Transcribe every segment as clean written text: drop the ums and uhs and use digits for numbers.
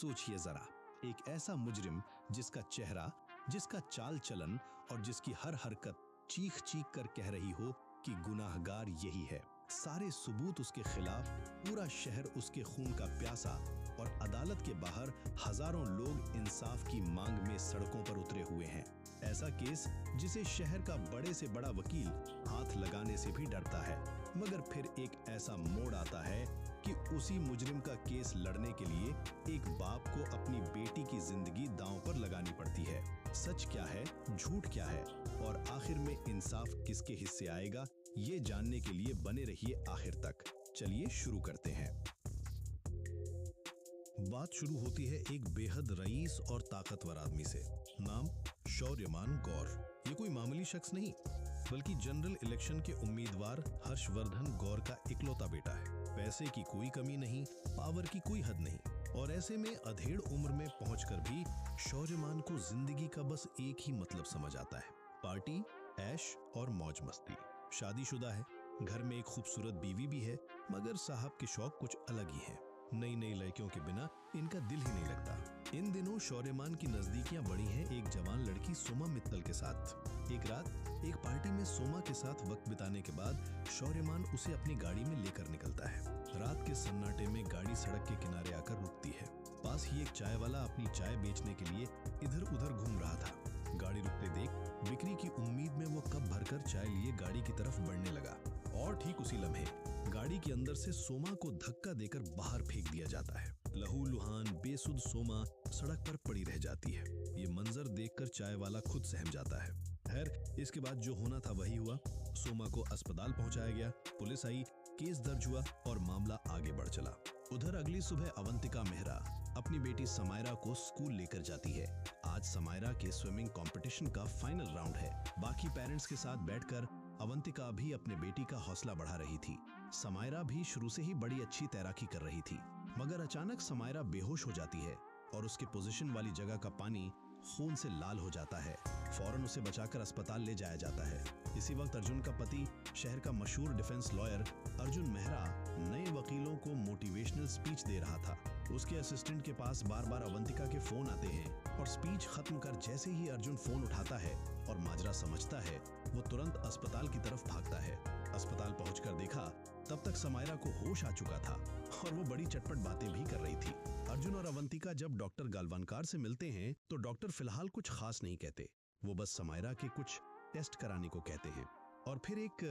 सोचिए जरा, एक ऐसा मुजरिम जिसका चेहरा, जिसका चाल चलन और जिसकी हर हरकत चीख चीख कर कह रही हो कि गुनाहगार यही है। सारे सबूत उसके खिलाफ, पूरा शहर उसके खून का प्यासा और अदालत के बाहर हजारों लोग इंसाफ की मांग में सड़कों पर उतरे हुए हैं। ऐसा केस जिसे शहर का बड़े से बड़ा वकील हाथ लगाने से भी डरता है। मगर फिर एक ऐसा मोड़ आता है कि उसी मुजरिम का केस लड़ने के लिए एक बाप को अपनी बेटी की जिंदगी दांव पर लगानी पड़ती है। सच क्या है, झूठ क्या है और आखिर में इंसाफ किसके हिस्से आएगा, ये जानने के लिए बने रहिए आखिर तक। चलिए शुरू करते हैं। बात शुरू होती है एक बेहद रईस और ताकतवर आदमी से। नाम शौर्यमान गौर। ये कोई मामूली शख्स नहीं, बल्कि जनरल इलेक्शन के उम्मीदवार हर्षवर्धन गौर का इकलौता बेटा है। पैसे की कोई कमी नहीं, पावर की कोई हद नहीं, और ऐसे में अधेड़ उम्र में पहुंचकर भी शौर्यमान को जिंदगी का बस एक ही मतलब समझ आता है, पार्टी, ऐश और मौज मस्ती। शादीशुदा है, घर में एक खूबसूरत बीवी भी है, मगर साहब के शौक कुछ अलग ही हैं। नई नई लड़कियों के बिना इनका दिल ही नहीं लगता। इन दिनों शौर्यमान की नजदीकियां बढ़ी हैं एक जवान लड़की सोमा मित्तल के साथ। एक रात एक पार्टी में सोमा के साथ वक्त बिताने के बाद शौर्यमान उसे अपनी गाड़ी में लेकर निकलता है। रात के सन्नाटे में गाड़ी सड़क के किनारे आकर रुकती है। पास ही एक चाय वाला अपनी चाय बेचने के लिए इधर उधर घूम रहा था। गाड़ी रुकते देख बिक्री की उम्मीद में वो कप भरकर चाय लिए गाड़ी की तरफ बढ़ने लगा, और ठीक उसी लम्हे गाड़ी के अंदर से सोमा को धक्का देकर बाहर फेंक दिया जाता है। लहूलुहान बेसुध सोमा सड़क पर पड़ी रह जाती है। ये मंजर देखकर चाय वाला खुद सहम जाता है। खैर, इसके बाद जो होना था वही हुआ। सोमा को अस्पताल पहुंचाया गया, पुलिस आई, केस दर्ज हुआ और मामला आगे बढ़ चला। उधर अगली सुबह अवंतिका मेहरा अपनी बेटी समायरा को स्कूल लेकर जाती है। आज समायरा के स्विमिंग कंपटीशन का फाइनल राउंड है। बाकी पेरेंट्स के साथ बैठकर अवंतिका भी अपने बेटी का हौसला बढ़ा रही थी। समायरा भी शुरू से ही बड़ी अच्छी तैराकी कर रही थी, मगर अचानक समायरा बेहोश हो जाती है और उसके पोजीशन वाली जगह का पानी खून से लाल हो जाता है। फौरन उसे बचाकर अस्पताल ले जाया जाता है। इसी वक्त अर्जुन का पति, शहर का मशहूर डिफेंस लॉयर अर्जुन मेहरा, नए वकीलों को मोटिवेशनल स्पीच दे रहा था। उसके असिस्टेंट के पास बार बार अवंतिका के फोन आते हैं और स्पीच खत्म कर जैसे ही अर्जुन फोन उठाता है और माजरा समझता है, वो तुरंत अस्पताल की तरफ भागता है। अस्पताल पहुंचकर देखा तब तक समायरा को होश आ चुका था और वो बड़ी चटपट बातें भी कर रही थी। अर्जुन और अवंतिका जब डॉक्टर गालवानकार से मिलते हैं तो डॉक्टर फिलहाल कुछ खास नहीं कहते, वो बस समायरा के कुछ टेस्ट कराने को कहते हैं और फिर एक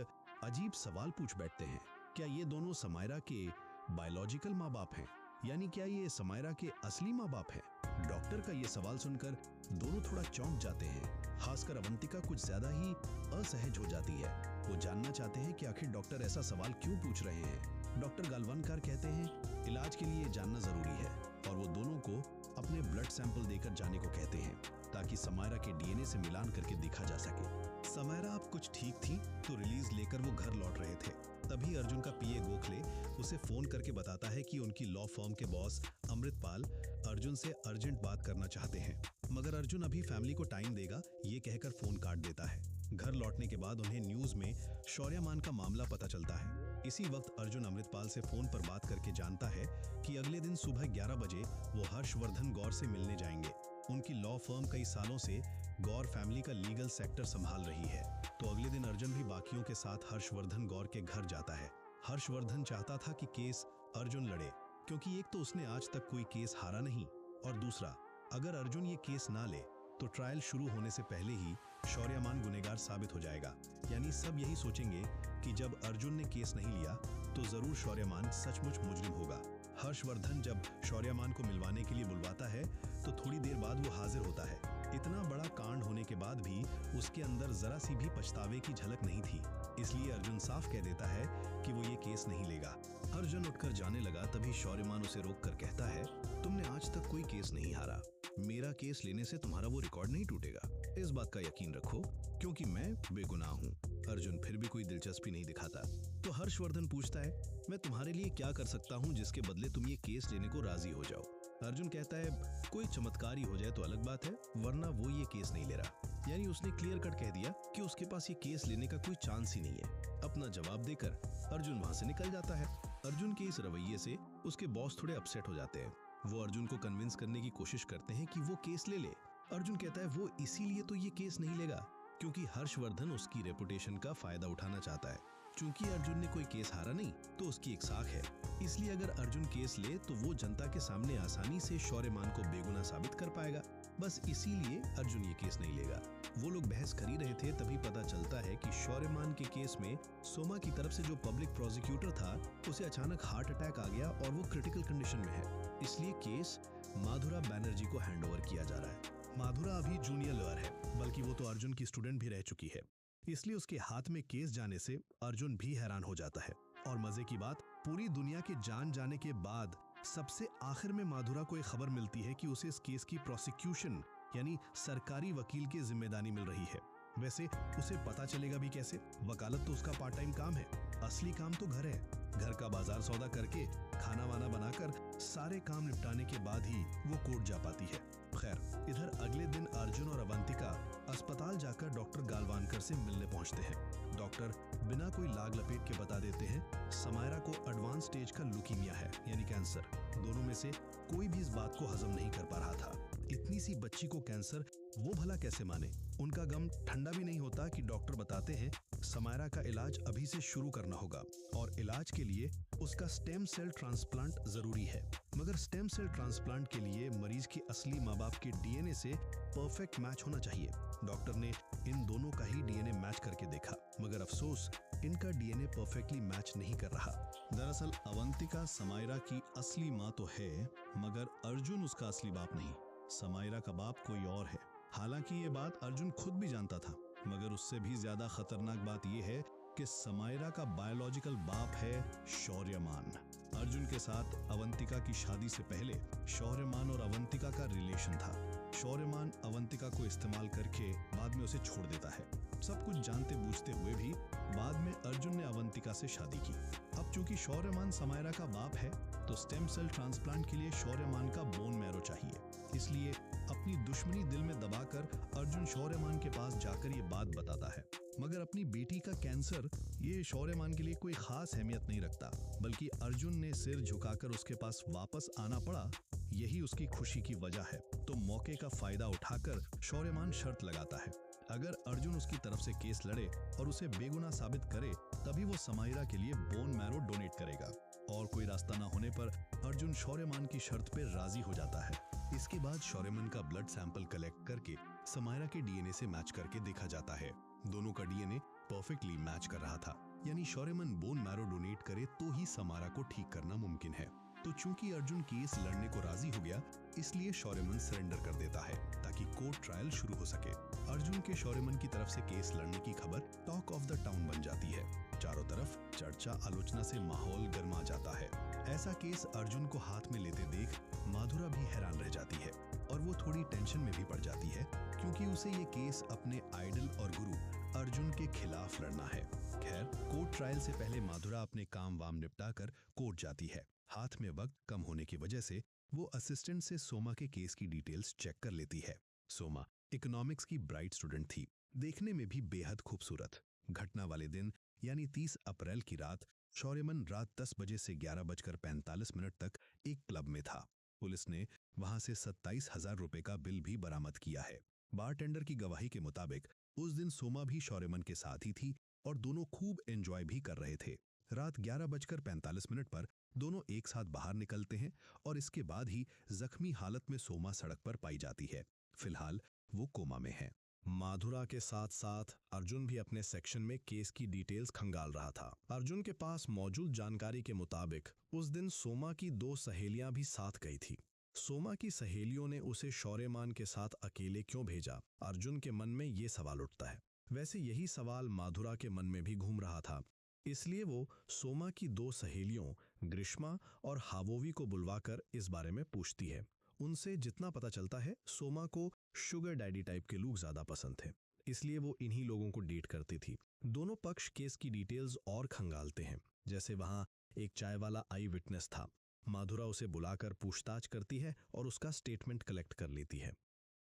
अजीब सवाल पूछ बैठते हैं, क्या ये दोनों समायरा के बायोलॉजिकल माँ बाप हैं? यानी क्या ये समायरा के असली माँ बाप हैं? डॉक्टर का ये सवाल सुनकर दोनों थोड़ा चौंक जाते हैं। खासकर अवंतिका कुछ ज्यादा ही असहज हो जाती है। वो जानना चाहते हैं कि आखिर डॉक्टर ऐसा सवाल क्यों पूछ रहे हैं। डॉक्टर गालवानकार कहते हैं इलाज के लिए जानना जरूरी है और वो दोनों को अपने ब्लड सैंपल देकर जाने को कहते हैं ताकि समायरा के डीएनए से मिलान करके देखा जा सके। समायरा अब कुछ ठीक थी तो रिलीज लेकर वो घर लौट रहे थे। तभी अर्जुन का पीए गोखले उसे फोन करके बताता है कि उनकी लॉ फर्म के बॉस अमृतपाल अर्जुन से अर्जेंट बात करना चाहते हैं, मगर अर्जुन अभी फैमिली को टाइम देगा, ये कहकर फोन काट देता है। घर लौटने के बाद उन्हें न्यूज में शौर्यमान का मामला पता चलता है। इसी वक्त अर्जुन अमृतपाल से फोन पर बात करके जानता है कि अगले दिन सुबह 11 बजे वो हर्षवर्धन गौर से मिलने जाएंगे। उनकी लॉ फर्म कई सालों से गौर फैमिली का लीगल सेक्टर संभाल रही है, तो अगले दिन अर्जुन भी बाकियों के साथ हर्षवर्धन गौर के घर जाता है। हर्षवर्धन चाहता था कि केस अर्जुन लड़े, क्योंकि एक तो उसने आज तक कोई केस हारा नहीं, और दूसरा अगर अर्जुन ये केस ना ले तो ट्रायल शुरू होने से पहले ही शौर्यमान गुनहगार साबित हो जाएगा। यानी सब यही सोचेंगे कि जब अर्जुन ने केस नहीं लिया तो जरूर शौर्यमान सचमुच मुजरिम होगा। हर्षवर्धन जब शौर्यमान को मिलवाने के लिए बुलवाता है तो थोड़ी देर बाद वो हाजिर होता है। इतना बड़ा कांड होने के बाद भी उसके अंदर जरा सी भी पछतावे की झलक नहीं थी, इसलिए अर्जुन साफ कह देता है कि वो ये केस नहीं लेगा। अर्जुन उठकर जाने लगा, तभी शौर्यमान उसे रोककर कहता है, तुमने आज तक कोई केस नहीं हारा, मेरा केस लेने से तुम्हारा वो रिकॉर्ड नहीं टूटेगा, इस बात का यकीन रखो, क्योंकि मैं बेगुनाह हूँ। अर्जुन फिर भी कोई दिलचस्पी नहीं दिखाता। तो हर्षवर्धन पूछता है, मैं तुम्हारे लिए क्या कर सकता हूँ जिसके बदले तुम ये केस लेने को राजी हो जाओ? अर्जुन कहता है, कोई चमत्कार ही हो जाए तो अलग बात है, वरना वो ये केस नहीं ले रहा। यानी उसने क्लियर कट कह दिया कि उसके पास ये केस लेने का कोई चांस ही नहीं है। अपना जवाब देकर अर्जुन वहां से निकल जाता है। अर्जुन के इस रवैये से उसके बॉस थोड़े अपसेट हो जाते हैं। वो अर्जुन को कन्विंस करने की कोशिश करते हैं कि वो केस ले ले। अर्जुन कहता है वो इसीलिए तो ये केस नहीं लेगा क्योंकि हर्षवर्धन उसकी रेपुटेशन का फायदा उठाना चाहता है। चूंकि अर्जुन ने कोई केस हारा नहीं तो उसकी एक साख है, इसलिए अगर अर्जुन केस ले तो वो जनता के सामने आसानी से शौर्यमान को बेगुनाह साबित कर पाएगा। बस इसीलिए अर्जुन ये केस नहीं लेगा। वो लोग बहस कर ही रहे थे, तभी पता चलता है कि शौर्यमान के केस में सोमा की तरफ से जो पब्लिक प्रोसिक्यूटर था उसे अचानक हार्ट अटैक आ गया और वो क्रिटिकल कंडीशन में है, इसलिए केस माधुरा बैनर्जी को हैंडओवर किया जा रहा है। माधुरा अभी जूनियर लॉयर है, बल्कि वो तो अर्जुन की स्टूडेंट भी रह चुकी है, इसलिए उसके हाथ में केस जाने से अर्जुन भी हैरान हो जाता है। और मजे की बात, पूरी दुनिया के जान जाने के बाद सबसे आखिर में माधुरा को एक खबर मिलती है कि उसे इस केस की प्रोसिक्यूशन यानी सरकारी वकील की जिम्मेदारी मिल रही है। वैसे उसे पता चलेगा भी कैसे? वकालत तो उसका पार्ट टाइम काम है, असली काम तो घर है। घर का बाजार सौदा करके खाना वाना बनाकर सारे काम निपटाने के बाद ही वो कोर्ट जा पाती है। खैर, इधर अगले दिन अर्जुन और अवंतिका अस्पताल जाकर डॉक्टर गालवानकर से मिलने पहुंचते हैं। डॉक्टर बिना कोई लाग लपेट के बता देते हैं समायरा को एडवांस स्टेज का ल्यूकीमिया है यानी कैंसर। दोनों में से कोई भी इस बात को हजम नहीं कर पा रहा था। इतनी सी बच्ची को कैंसर, वो भला कैसे माने? उनका गम ठंडा भी नहीं होता कि डॉक्टर बताते हैं समायरा का इलाज अभी से शुरू करना होगा और इलाज के लिए उसका स्टेम सेल ट्रांसप्लांट जरूरी है। मगर स्टेम सेल ट्रांसप्लांट के लिए मरीज के असली माँ बाप के डीएनए से परफेक्ट मैच होना चाहिए। डॉक्टर ने इन दोनों का ही डीएनए मैच करके देखा, मगर अफसोस इनका डीएनए परफेक्टली मैच नहीं कर रहा। दरअसल अवंतिका समायरा की असली माँ तो है, मगर अर्जुन उसका असली बाप नहीं। समायरा का बाप कोई और है। हालांकि ये बात अर्जुन खुद भी जानता था, मगर उससे भी ज्यादा खतरनाक बात यह है कि समायरा का बायोलॉजिकल बाप है शौर्यमान। अर्जुन के साथ अवंतिका की शादी से पहले शौर्यमान और अवंतिका का रिलेशन था। शौर्यमान अवंतिका को इस्तेमाल करके बाद में उसे छोड़ देता है। सब कुछ जानते बूझते हुए भी बाद में अर्जुन ने अवंतिका से शादी की। अब चूंकि शौर्यमान समायरा का बाप है तो स्टेम सेल ट्रांसप्लांट के लिए शौर्यमान का बोन मैरो चाहिए। इसलिए अपनी दुश्मनी दिल में दबाकर अर्जुन शौर्यमान के पास जाकर ये बात बताता है। मगर अपनी बेटी का कैंसर ये शौर्यमान के लिए कोई खास अहमियत नहीं रखता, बल्कि अर्जुन ने सिर झुकाकर उसके पास वापस आना पड़ा, यही उसकी खुशी की वजह है। तो मौके का फायदा उठाकर शौर्यमान शर्त लगाता है, अगर अर्जुन उसकी तरफ से केस लड़े और उसे बेगुनाह साबित करे तभी वो समायरा के लिए बोन मैरो डोनेट करेगा। और कोई रास्ता न होने पर अर्जुन शौर्यमान की शर्त पे राजी हो जाता है। इसके बाद शौर्यमान का ब्लड सैंपल कलेक्ट करके समायरा के डीएनए से मैच करके देखा जाता है। दोनों का डीएनए परफेक्टली मैच कर रहा था, यानी शौर्यमान बोन मैरो डोनेट करे तो ही समायरा को ठीक करना मुमकिन है। तो चूंकि अर्जुन केस लड़ने को राजी हो गया, इसलिए शौर्यमान सरेंडर कर देता है ताकि कोर्ट ट्रायल शुरू हो सके। अर्जुन के शौर्यमान की तरफ से केस लड़ने की खबर टॉक ऑफ द टाउन बन जाती है। चारों तरफ चर्चा आलोचना से माहौल गर्मा जाता है। ऐसा केस अर्जुन को हाथ में लेते देख माधुरा भी हैरान रह जाती है और वो थोड़ी टेंशन में भी पड़ जाती है, क्योंकि उसे ये केस अपने आइडल और गुरु अर्जुन के खिलाफ लड़ना है। खैर, कोर्ट ट्रायल से पहले माधुरा अपने काम वाम निपटा कर कोर्ट जाती है। हाथ में वक्त कम होने की वजह से वो असिस्टेंट से सोमा के केस की डिटेल्स चेक कर लेती है। सोमा इकोनॉमिक्स की ब्राइट स्टूडेंट थी, देखने में भी बेहद खूबसूरत। घटना वाले दिन यानी 30 अप्रैल की रात शौर्यमान रात 10 बजे से 11:45 तक एक क्लब में था। पुलिस ने वहां से 27,000 रुपए का बिल भी बरामद किया है। बारटेंडर की गवाही के मुताबिक उस दिन सोमा भी शौर्यमान के साथ ही थी और दोनों खूब एंजॉय भी कर रहे थे। रात 11:45 पर दोनों एक साथ बाहर निकलते हैं और इसके बाद ही जख्मी हालत में सोमा सड़क पर पाई जाती है। फिलहाल वो कोमा में है। माधुरा के साथ साथ अर्जुन भी अपने सेक्शन में केस की डिटेल्स खंगाल रहा था। अर्जुन के पास मौजूद जानकारी के मुताबिक उस दिन सोमा की 2 सहेलियां भी साथ गई थी। सोमा की सहेलियों ने उसे शौर्यमान के साथ अकेले क्यों भेजा? अर्जुन के मन में ये सवाल उठता है। वैसे यही सवाल माधुरा के मन में भी घूम रहा था, इसलिए वो सोमा की 2 सहेलियों ग्रीष्मा और हावोवी को बुलवाकर इस बारे में पूछती है। उनसे जितना पता चलता है, सोमा को शुगर डैडी टाइप के लोग ज्यादा पसंद थे, इसलिए वो इन्हीं लोगों को डेट करती थी। दोनों पक्ष केस की डिटेल्स और खंगालते हैं, जैसे वहां एक चाय वाला आई विटनेस था। माधुरा उसे बुलाकर पूछताछ करती है और उसका स्टेटमेंट कलेक्ट कर लेती है।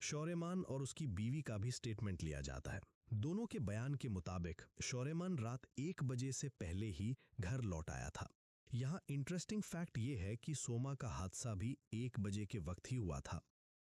शौर्यमान और उसकी बीवी का भी स्टेटमेंट लिया जाता है। दोनों के बयान के मुताबिक शौर्यमान रात 1 बजे से पहले ही घर लौट आया था। यहाँ इंटरेस्टिंग फैक्ट ये है कि सोमा का हादसा भी 1 बजे के वक्त ही हुआ था।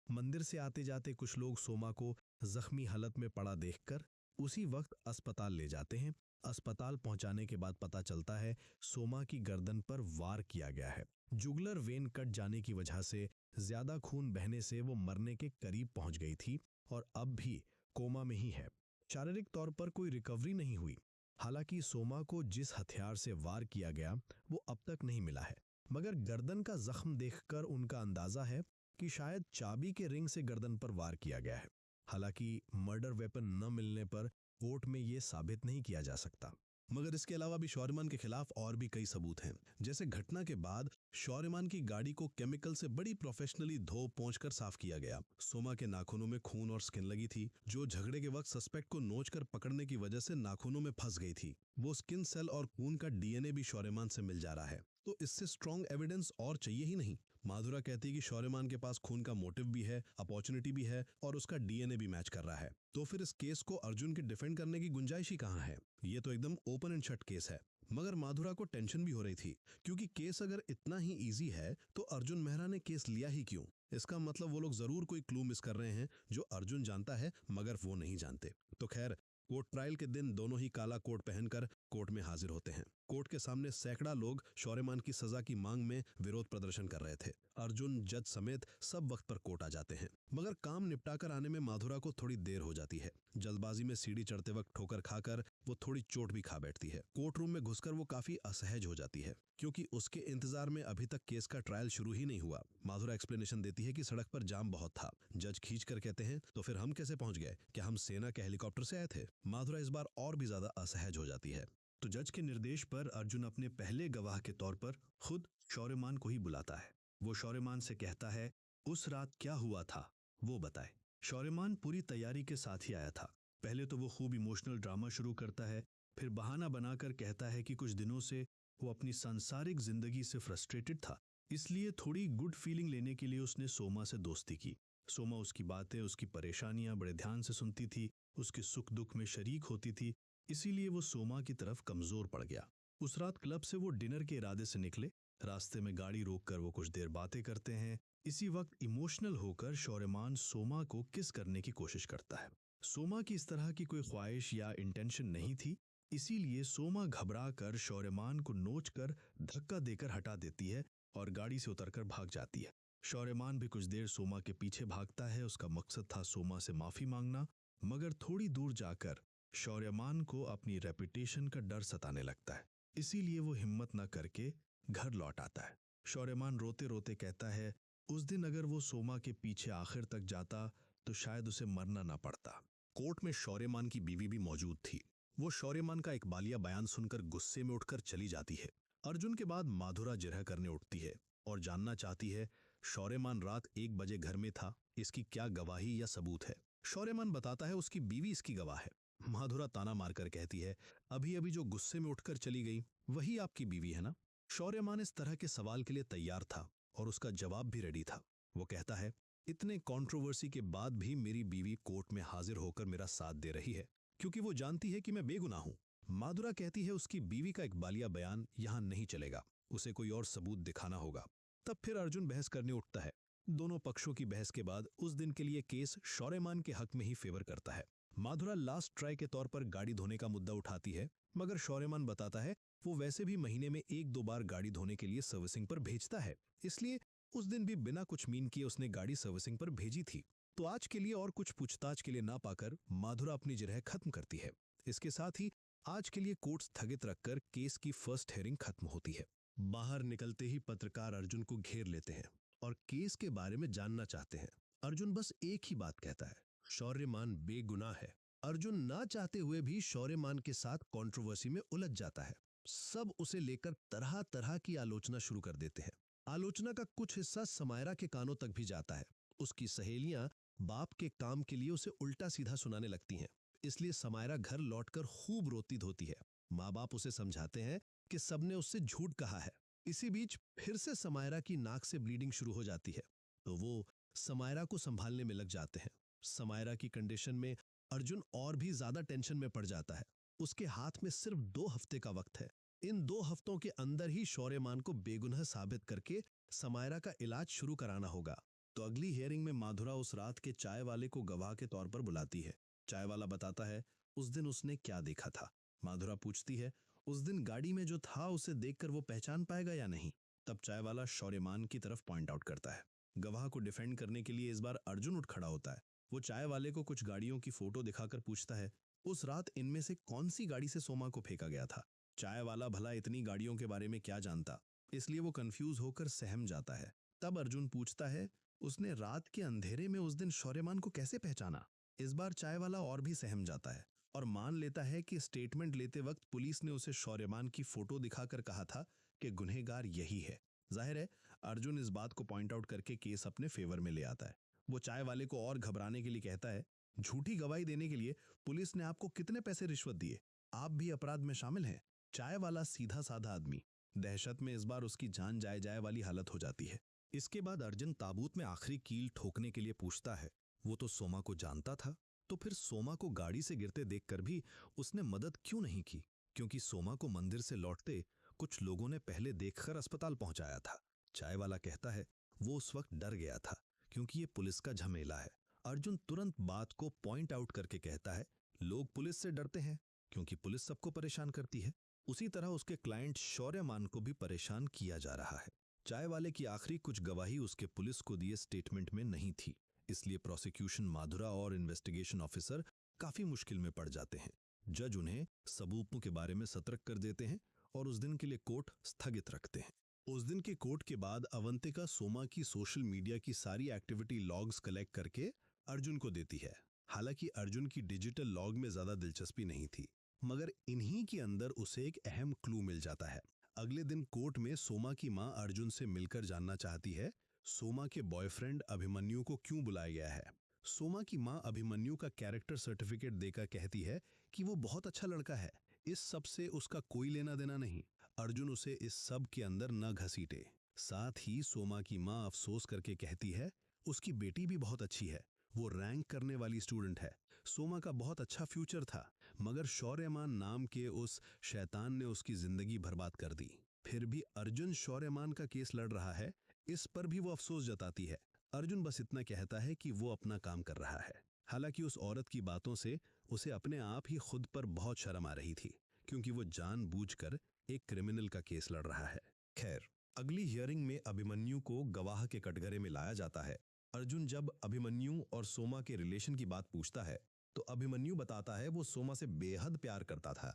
मंदिर से आते जाते कुछ लोग सोमा को जख्मी हालत में पड़ा देखकर उसी वक्त अस्पताल ले जाते हैं। अस्पताल पहुंचाने के बाद पता चलता है सोमा की गर्दन पर वार किया गया है। जुगलर वेन कट जाने की वजह से ज्यादा खून बहने से वो मरने के करीब पहुंच गई थी और अब भी कोमा में ही है। शारीरिक तौर पर कोई रिकवरी नहीं हुई। हालांकि सोमा को जिस हथियार से वार किया गया वो अब तक नहीं मिला है, मगर गर्दन का जख्म देखकर उनका अंदाजा है कि शायद चाबी के रिंग से गर्दन पर वार किया गया है। हालांकि मर्डर वेपन न मिलने पर कोर्ट में ये साबित नहीं किया जा सकता। मगर इसके अलावा भी शौर्यमान के खिलाफ और भी कई सबूत हैं। जैसे घटना के बाद शौर्यमान की गाड़ी को केमिकल से बड़ी प्रोफेशनली धो पोंछ कर साफ किया गया। सोमा के नाखूनों में खून और स्किन लगी थी, जो झगड़े के वक्त सस्पेक्ट को नोच कर पकड़ने की वजह से नाखूनों में फंस गई थी। वो स्किन सेल और खून का डीएनए भी शौर्यमान से मिल जा रहा है, तो इससे स्ट्रॉन्ग एविडेंस और चाहिए ही नहीं। माधुरा कहती है कि शौर्यमान के पास खून का मोटिव भी है, अपॉर्चुनिटी भी है और उसका डीएनए भी मैच कर रहा है। तो फिर इस केस को अर्जुन के डिफेंड करने की गुंजाइश ही कहाँ है? ये तो एकदम ओपन एंड शट केस है। मगर माधुरा को टेंशन भी हो रही थी, क्योंकि केस अगर इतना ही इजी है तो अर्जुन मेहरा ने केस लिया ही क्यों? इसका मतलब वो लोग जरूर कोई क्लू मिस कर रहे हैं जो अर्जुन जानता है मगर वो नहीं जानते। तो खैर, कोर्ट ट्रायल के दिन दोनों ही काला कोट पहनकर कोर्ट में हाजिर होते हैं। कोर्ट के सामने सैकड़ा लोग शौर्यमान की सजा की मांग में विरोध प्रदर्शन कर रहे थे। अर्जुन, जज समेत सब वक्त पर कोर्ट आ जाते हैं, मगर काम निपटाकर आने में माधुरा को थोड़ी देर हो जाती है। जल्दबाजी में सीढ़ी चढ़ते वक्त ठोकर खाकर वो थोड़ी चोट भी खा बैठती है। कोर्ट रूम में घुसकर वो काफी असहज हो जाती है, क्योंकि उसके इंतजार में अभी तक केस का ट्रायल शुरू ही नहीं हुआ। माधुरा एक्सप्लेनेशन देती है कि सड़क पर जाम बहुत था। जज खींच कर कहते हैं, तो फिर हम कैसे पहुंच गए? क्या हम सेना के हेलीकॉप्टर से आए थे? माधुरा इस बार और भी ज्यादा असहज हो जाती है। तो जज के निर्देश पर अर्जुन अपने पहले गवाह के तौर पर खुद शौर्यमान को ही बुलाता है। वो शौर्यमान से कहता है, उस रात क्या हुआ था वो बताए। शौर्यमान पूरी तैयारी के साथ ही आया था। पहले तो वो खूब इमोशनल ड्रामा शुरू करता है, फिर बहाना बनाकर कहता है कि कुछ दिनों से वो अपनी सांसारिक जिंदगी से फ्रस्ट्रेटेड था, इसलिए थोड़ी गुड फीलिंग लेने के लिए उसने सोमा से दोस्ती की। सोमा उसकी बातें, उसकी परेशानियां बड़े ध्यान से सुनती थी, उसके सुख दुख में शरीक होती थी, इसीलिए वो सोमा की तरफ कमजोर पड़ गया। उस रात क्लब से वो डिनर के इरादे से निकले। रास्ते में गाड़ी रोककर वो कुछ देर बातें करते हैं। इसी वक्त इमोशनल होकर शौर्यमान सोमा को किस करने की कोशिश करता है। सोमा की इस तरह की कोई ख्वाहिश या इंटेंशन नहीं थी, इसीलिए सोमा घबरा कर शौर्यमान को नोच कर धक्का देकर हटा देती है और गाड़ी से उतरकर भाग जाती है। शौर्यमान भी कुछ देर सोमा के पीछे भागता है। उसका मकसद था सोमा से माफी मांगना, मगर थोड़ी दूर जाकर शौर्यमान को अपनी रेपुटेशन का डर सताने लगता है, इसीलिए वो हिम्मत न करके घर लौट आता है। शौर्यमान रोते रोते कहता है, उस दिन अगर वो सोमा के पीछे आखिर तक जाता तो शायद उसे मरना ना पड़ता। कोर्ट में शौर्यमान की बीवी भी मौजूद थी। वो शौर्यमान का इकबालिया बयान सुनकर गुस्से में उठकर चली जाती है। अर्जुन के बाद माधुरा जिरह करने उठती है और जानना चाहती है, शौर्यमान रात 1 बजे घर में था, इसकी क्या गवाही या सबूत है? शौर्यमान बताता है उसकी बीवी इसकी गवाह है। माधुरा ताना मारकर कहती है, अभी अभी जो गुस्से में उठकर चली गई वही आपकी बीवी है ना? शौर्यमान इस तरह के सवाल के लिए तैयार था और उसका जवाब भी रेडी था। वो कहता है, इतने कंट्रोवर्सी के बाद भी मेरी बीवी कोर्ट में हाजिर होकर मेरा साथ दे रही है, क्योंकि वो जानती है कि मैं बेगुनाह हूं। माधुरा कहती है उसकी बीवी का इकबालिया बयान यहां नहीं चलेगा, उसे कोई और सबूत दिखाना होगा। तब फिर अर्जुन बहस करने उठता है। दोनों पक्षों की बहस के बाद उस दिन के लिए केस शौर्यमान के हक में ही फेवर करता है। माधुरा लास्ट ट्राई के तौर पर गाड़ी धोने का मुद्दा उठाती है, मगर शौर्यमान बताता है वो वैसे भी महीने में 1-2 बार गाड़ी धोने के लिए सर्विसिंग पर भेजता है, इसलिए उस दिन भी बिना कुछ मीन किए उसने गाड़ी सर्विसिंग पर भेजी थी। तो आज के लिए और कुछ पूछताछ के लिए ना पाकर माधुरा अपनी जिरह खत्म करती है। इसके साथ ही आज के लिए कोर्ट स्थगित रखकर केस की फर्स्ट हियरिंग खत्म होती है। बाहर निकलते ही पत्रकार अर्जुन को घेर लेते हैं और केस के बारे में जानना चाहते हैं। अर्जुन बस एक ही बात कहता है, शौर्यमान बेगुनाह है। अर्जुन ना चाहते हुए भी शौर्यमान के साथ कंट्रोवर्सी में उलझ जाता है। सब उसे लेकर तरह तरह की आलोचना शुरू कर देते हैं। आलोचना का कुछ हिस्सा समायरा के कानों तक भी जाता है। उसकी सहेलियां बाप के काम के लिए उसे उल्टा सीधा सुनाने लगती हैं, इसलिए समायरा घर लौटकर खूब रोती धोती है। माँ बाप उसे समझाते हैं कि सबने उससे झूठ कहा है। इसी बीच फिर से समायरा की नाक से ब्लीडिंग शुरू हो जाती है, तो वो समायरा को संभालने में लग जाते हैं। समायरा की कंडीशन में अर्जुन और भी ज्यादा टेंशन में पड़ जाता है। उसके हाथ में सिर्फ 2 हफ्ते का वक्त है। इन 2 हफ्तों के अंदर ही शौर्यमान को बेगुनाह साबित करके समायरा का इलाज शुरू कराना होगा। तो अगली हियरिंग में माधुरा उस रात के चाय वाले को गवाह के तौर पर बुलाती है। चाय वाला बताता है उस दिन उसने क्या देखा था। माधुरा पूछती है उस दिन गाड़ी में जो था उसे देखकर वो पहचान पाएगा या नहीं। तब चाय वाला शौर्यमान की तरफ पॉइंट आउट करता है। गवाह को डिफेंड करने के लिए इस बार अर्जुन उठ खड़ा होता है। वो चाय वाले को कुछ गाड़ियों की फोटो दिखाकर पूछता है उस रात इनमें से कौन सी गाड़ी से सोमा को फेंका गया था। चाय वाला भला इतनी गाड़ियों के बारे में क्या जानता, इसलिए वो कंफ्यूज होकर सहम जाता है। तब अर्जुन पूछता है उसने रात के अंधेरे में उस दिन शौर्यमान को कैसे पहचाना। इस बार चाय वाला और भी सहम जाता है और मान लेता है कि स्टेटमेंट लेते वक्त पुलिस ने उसे शौर्यमान की फोटो दिखाकर कहा था कि गुनहगार यही है। जाहिर है अर्जुन इस बात को पॉइंट आउट करके केस अपने फेवर में ले आता है। वो चाय वाले को और घबराने के लिए कहता है झूठी गवाही देने के लिए पुलिस ने आपको कितने पैसे रिश्वत दिए, आप भी अपराध में शामिल हैं। चाय वाला सीधा साधा आदमी, दहशत में इस बार उसकी जान जाए जाए वाली हालत हो जाती है। इसके बाद अर्जुन ताबूत में आखिरी कील ठोकने के लिए पूछता है वो तो सोमा को जानता था, तो फिर सोमा को गाड़ी से गिरते देखकर भी उसने मदद क्यों नहीं की, क्योंकि सोमा को मंदिर से लौटते कुछ लोगों ने पहले देखकर अस्पताल पहुंचाया था। चाय वाला कहता है वो उस वक्त डर गया था क्योंकि ये पुलिस का झमेला है। अर्जुन तुरंत बात को पॉइंट आउट करके कहता है लोग पुलिस से डरते हैं क्योंकि पुलिस सबको परेशान करती है। उसी तरह उसके क्लाइंट शौर्यमान को भी परेशान किया जा रहा है। चाय वाले की आखिरी कुछ गवाही उसके पुलिस को दिए स्टेटमेंट में नहीं थी, इसलिए प्रोसिक्यूशन माधुरा और इन्वेस्टिगेशन ऑफिसर काफी मुश्किल में पड़ जाते हैं। जज उन्हें सबूतों के बारे में सतर्क कर देते हैं और उस दिन के लिए कोर्ट स्थगित रखते हैं। उस दिन के कोर्ट के बाद अवंतिका सोमा की सोशल मीडिया की सारी एक्टिविटी लॉग्स कलेक्ट करके अर्जुन को देती है। हालांकि अर्जुन की डिजिटल लॉग में ज्यादा दिलचस्पी नहीं थी, मगर इन्हीं के अंदर उसे एक अहम क्लू मिल जाता है। अगले दिन कोर्ट में सोमा की मां अर्जुन से मिलकर जानना चाहती है सोमा के बॉयफ्रेंड अभिमन्यु को क्यों बुलाया गया है। सोमा की मां अभिमन्यु का कैरेक्टर सर्टिफिकेट देकर कहती है कि वो बहुत अच्छा लड़का है, इस सब से उसका कोई लेना देना नहीं। अर्जुन उसे इस सब के अंदर न घसीटे। साथ ही सोमा की मां अफसोस करके कहती है उसकी बेटी भी बहुत अच्छी है, वो रैंक करने वाली स्टूडेंट है, सोमा का बहुत अच्छा फ्यूचर था, मगर शौर्यमान नाम के उस शैतान ने उसकी जिंदगी बर्बाद कर दी। फिर भी अर्जुन शौर्यमान का केस लड़ रहा है, इस पर भी वो अफसोस जताती है। अर्जुन बस इतना कहता है कि वो अपना काम कर रहा है। हालांकि उस औरत की बातों से उसे अपने आप ही खुद पर बहुत शर्म आ रही थी, क्योंकि वो जानबूझकर एक क्रिमिनल का केस लड़ रहा है। खैर, अगली हियरिंग में अभिमन्यु को गवाह के कटघरे में लाया जाता है। अर्जुन जब अभिमन्यु और सोमा के रिलेशन की बात पूछता है तो अभिमन्यु बताता है वो सोमा से बेहद प्यार करता था।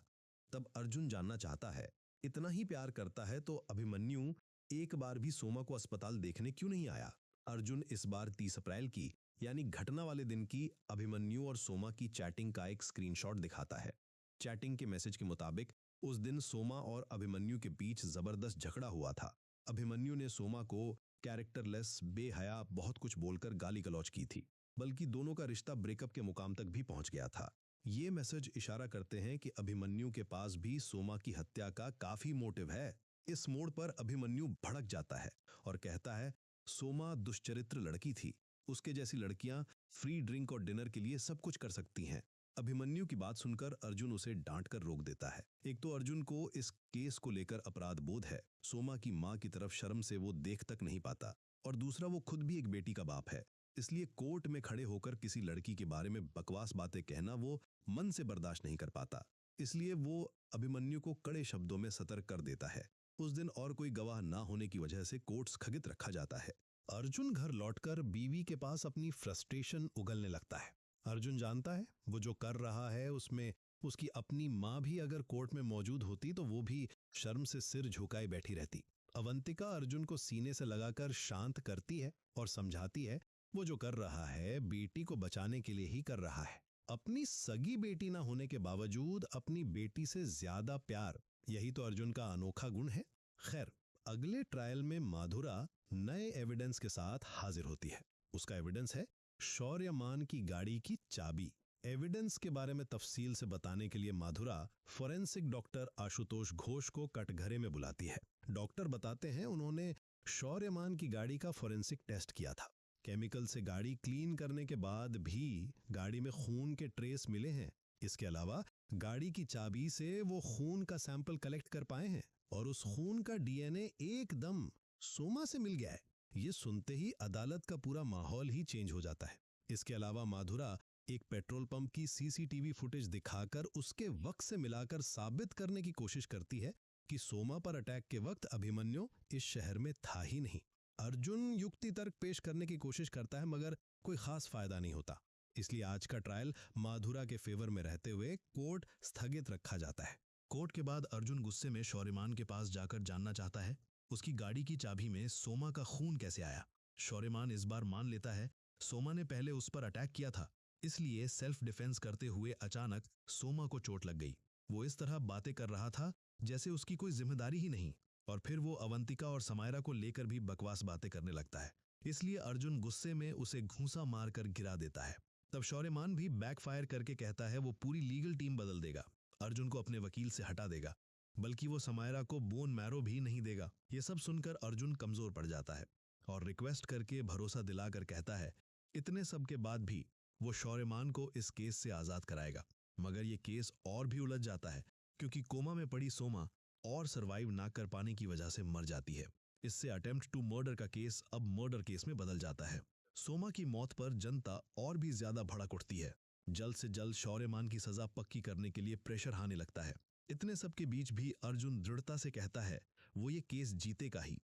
तब अर्जुन जानना चाहता है इतना ही प्यार करता है तो अभिमन्यु एक बार भी सोमा को अस्पताल देखने क्यों नहीं आया। अर्जुन इस बार 30 अप्रैल की यानी घटना वाले दिन की अभिमन्यु और सोमा की चैटिंग का एक स्क्रीनशॉट दिखाता है। चैटिंग के मैसेज के मुताबिक उस दिन सोमा और अभिमन्यु के बीच जबरदस्त झगड़ा हुआ था। अभिमन्यु ने सोमा को कैरेक्टरलेस, बेहया बहुत कुछ बोलकर गाली गलौज की थी, बल्कि दोनों का रिश्ता ब्रेकअप के मुकाम तक भी पहुंच गया था। ये मैसेज इशारा करते हैं कि अभिमन्यु के पास भी सोमा की हत्या का काफी मोटिव है। इस मोड़ पर अभिमन्यु भड़क जाता है और कहता है सोमा दुष्चरित्र लड़की थी, उसके जैसी लड़कियां फ्री ड्रिंक और डिनर के लिए सब कुछ कर सकती हैं। अभिमन्यु की बात सुनकर अर्जुन उसे डांट कर रोक देता है। एक तो अर्जुन को इस केस को लेकर अपराध बोध है, सोमा की मां की तरफ शर्म से वो देख तक नहीं पाता, और दूसरा वो खुद भी एक बेटी का बाप है, इसलिए कोर्ट में खड़े होकर किसी लड़की के बारे में बकवास बातें कहना वो मन से बर्दाश्त नहीं कर पाता। इसलिए वो अभिमन्यु को कड़े शब्दों में सतर्क कर देता है। उस दिन और कोई गवाह ना होने की वजह से कोर्ट स्थगित रखा जाता है। अर्जुन घर लौटकर बीवी के पास अपनी फ्रस्ट्रेशन उगलने लगता है। अर्जुन जानता है वो जो कर रहा है उसमें उसकी अपनी मां भी अगर कोर्ट में मौजूद होती तो वो भी शर्म से सिर झुकाए बैठी रहती। अवंतिका अर्जुन को सीने से लगाकर शांत करती है और समझाती है वो जो कर रहा है बेटी को बचाने के लिए ही कर रहा है। अपनी सगी बेटी ना होने के बावजूद अपनी बेटी से ज्यादा प्यार, यही तो अर्जुन का अनोखा गुण है। खैर, अगले ट्रायल में माधुरा नए एविडेंस के साथ हाजिर होती है। उसका एविडेंस है शौर्यमान की गाड़ी की चाबी। एविडेंस के बारे में तफसील से बताने के लिए माधुरा फोरेंसिक डॉक्टर आशुतोष घोष को कटघरे में बुलाती है। डॉक्टर बताते हैं उन्होंने शौर्यमान की गाड़ी का फोरेंसिक टेस्ट किया था। केमिकल से गाड़ी क्लीन करने के बाद भी गाड़ी में खून के ट्रेस मिले हैं, इसके अलावा गाड़ी की चाबी से वो खून का सैंपल कलेक्ट कर पाए हैं और उस खून का डीएनए एकदम सोमा से मिल गया है। ये सुनते ही अदालत का पूरा माहौल ही चेंज हो जाता है। इसके अलावा माधुरा एक पेट्रोल पंप की सीसीटीवी फुटेज दिखाकर उसके वक्त से मिलाकर साबित करने की कोशिश करती है कि सोमा पर अटैक के वक्त अभिमन्यु इस शहर में था ही नहीं। अर्जुन युक्ति तर्क पेश करने की कोशिश करता है मगर कोई खास फायदा नहीं होता। इसलिए आज का ट्रायल माधुरा के फेवर में रहते हुए कोर्ट स्थगित रखा जाता है। कोर्ट के बाद अर्जुन गुस्से में शौर्यमान के पास जाकर जानना चाहता है उसकी गाड़ी की चाबी में सोमा का खून कैसे आया। शौर्यमान इस बार मान लेता है सोमा ने पहले उस पर अटैक किया था, इसलिए सेल्फ डिफेंस करते हुए अचानक सोमा को चोट लग गई। वो इस तरह बातें कर रहा था जैसे उसकी कोई जिम्मेदारी ही नहीं, और फिर वो अवंतिका और समायरा को लेकर भी बकवास बातें करने लगता है। इसलिए अर्जुन गुस्से में उसे घूंसा मारकर गिरा देता है। तब शौर्यमान भी बैकफायर करके कहता है वो पूरी लीगल टीम बदल देगा, अर्जुन को अपने वकील से हटा देगा, बल्कि वो समायरा को बोन मैरो भी नहीं देगा। ये सब सुनकर अर्जुन कमजोर पड़ जाता है और रिक्वेस्ट करके भरोसा दिलाकर कहता है इतने सब के बाद भी वो शौर्यमान को इस केस से आजाद कराएगा। मगर ये केस और भी उलझ जाता है क्योंकि कोमा में पड़ी सोमा और सरवाइव ना कर पाने की वजह से मर जाती है। इससे अटेम्प्ट टू मर्डर का केस अब मर्डर केस में बदल जाता है। सोमा की मौत पर जनता और भी ज्यादा भड़क उठती है। जल्द से जल्द शौर्यमान की सजा पक्की करने के लिए प्रेशर आने लगता है। इतने सब के बीच भी अर्जुन दृढ़ता से कहता है वो ये केस जीतेगा ही।